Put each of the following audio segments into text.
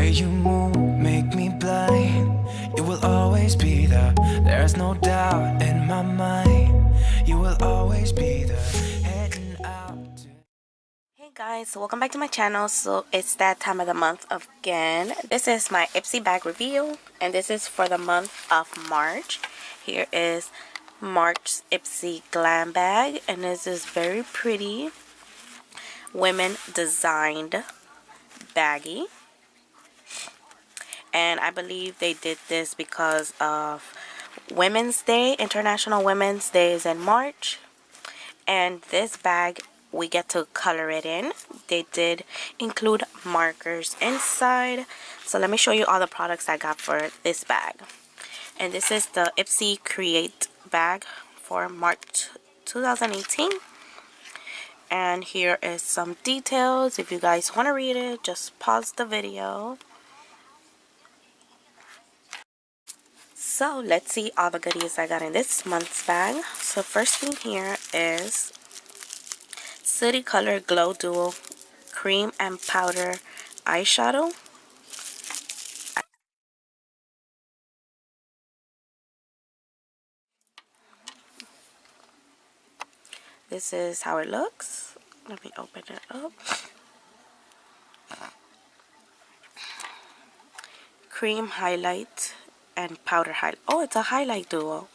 way you move make me blind. You will always be there. There's no doubt in my mind. You will always be there. Heading out to... Hey guys, welcome back to my channel. So it's that time of the month again. This is my Ipsy bag review, and this is for the month of March. Here is March's Ipsy glam bag, and this is very pretty women designed baggie. And I believe they did this because of Women's Day. International Women's Day is in March, and this bag we get to color it in. They did include markers inside. So let me show you all the products I got for this bag. And this is the Ipsy Create bag for March 2018. And here is some details. If you guys want to read it, just pause the video. So let's see all the goodies I got in this month's bag. So first thing here is City Color Glow Duo Cream and Powder Eyeshadow. This is how it looks. Let me open it up. Cream highlight and powder highlight. Oh, it's a highlight duo.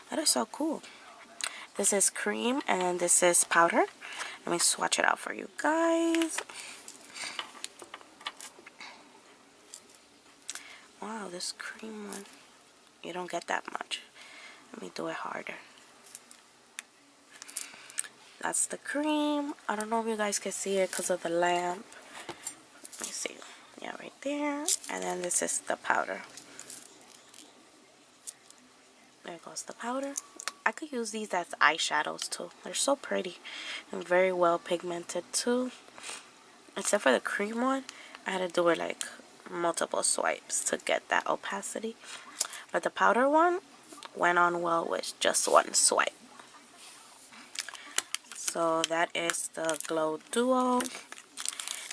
That is so cool. This is cream and then this is powder. Let me swatch it out for you guys. Wow, this cream one, you don't get that much. Let me do it harder. That's the cream. I don't know if you guys can see it because of the lamp. Let me see. Yeah, right there. And then this is the powder. There goes the powder. I could use these as eyeshadows too. They're so pretty and very well pigmented too. Except for the cream one, I had to do it like multiple swipes to get that opacity. But the powder one went on well with just one swipe. So that is the Glow Duo.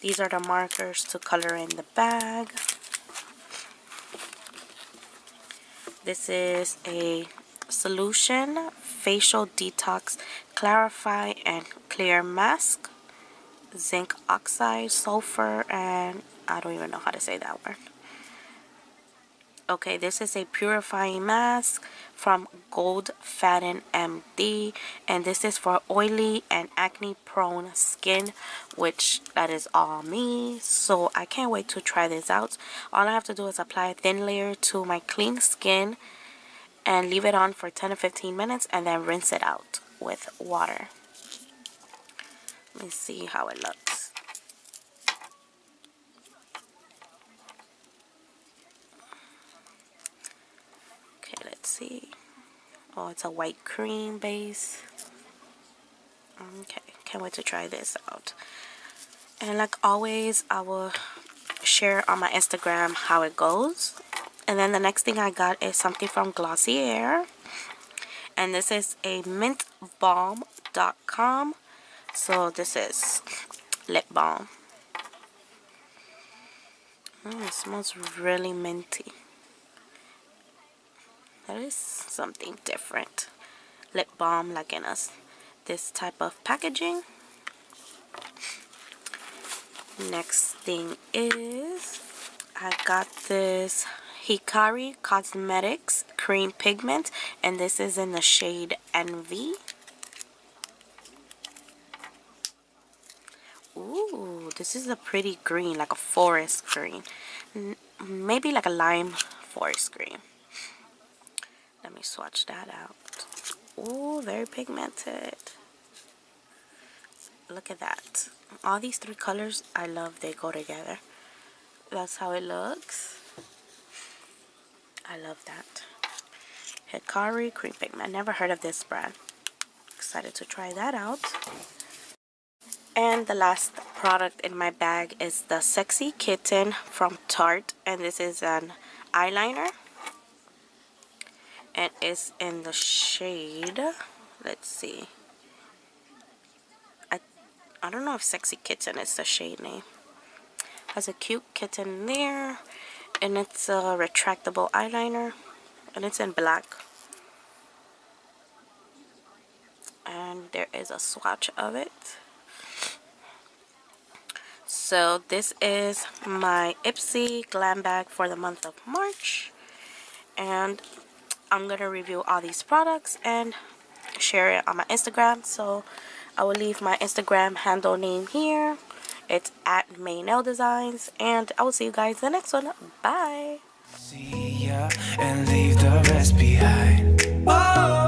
These are the markers to color in the bag. This is a Solution Facial Detox Clarify and Clear Mask. Zinc oxide, sulfur, and I don't even know how to say that word. Okay, this is a purifying mask from GOLDFADEN MD, and this is for oily and acne prone skin, which that is all me. So I can't wait to try this out. All I have to do is apply a thin layer to my clean skin and leave it on for 10 to 15 minutes and then rinse it out with water. Let me see how it looks. Okay, let's see. Oh, it's a white cream base. Okay, can't wait to try this out. And like always, I will share on my Instagram how it goes. And then the next thing I got is something from GLOSSIER. And this is a mint balm.com. So this is lip balm. It smells really minty. That is something different. Lip balm like in this type of packaging. Next thing is I got this HIKARI Cosmetics Cream Pigment, and this is in the shade Envy. Ooh, this is a pretty green, like a forest green. Maybe like a lime forest green. Let me swatch that out. Ooh, very pigmented. Look at that. All these three colors, I love they go together. That's how it looks. I love that. HIKARI Cream Pigment. I never heard of this brand. Excited to try that out. And the last product in my bag is the Sexy Kitten from Tarte. And this is an eyeliner. And it's in the shade, let's see. I don't know if Sexy Kitten is the shade name. Has a cute kitten there, and it's a retractable eyeliner, and it's in black. And there is a swatch of it. So this is my Ipsy glam bag for the month of March, and I'm gonna review all these products and share it on my Instagram. So I will leave my Instagram handle name here. It's at MAENAILDESIGNS, and I will see you guys in the next one. Bye. See ya and leave the rest behind. Whoa.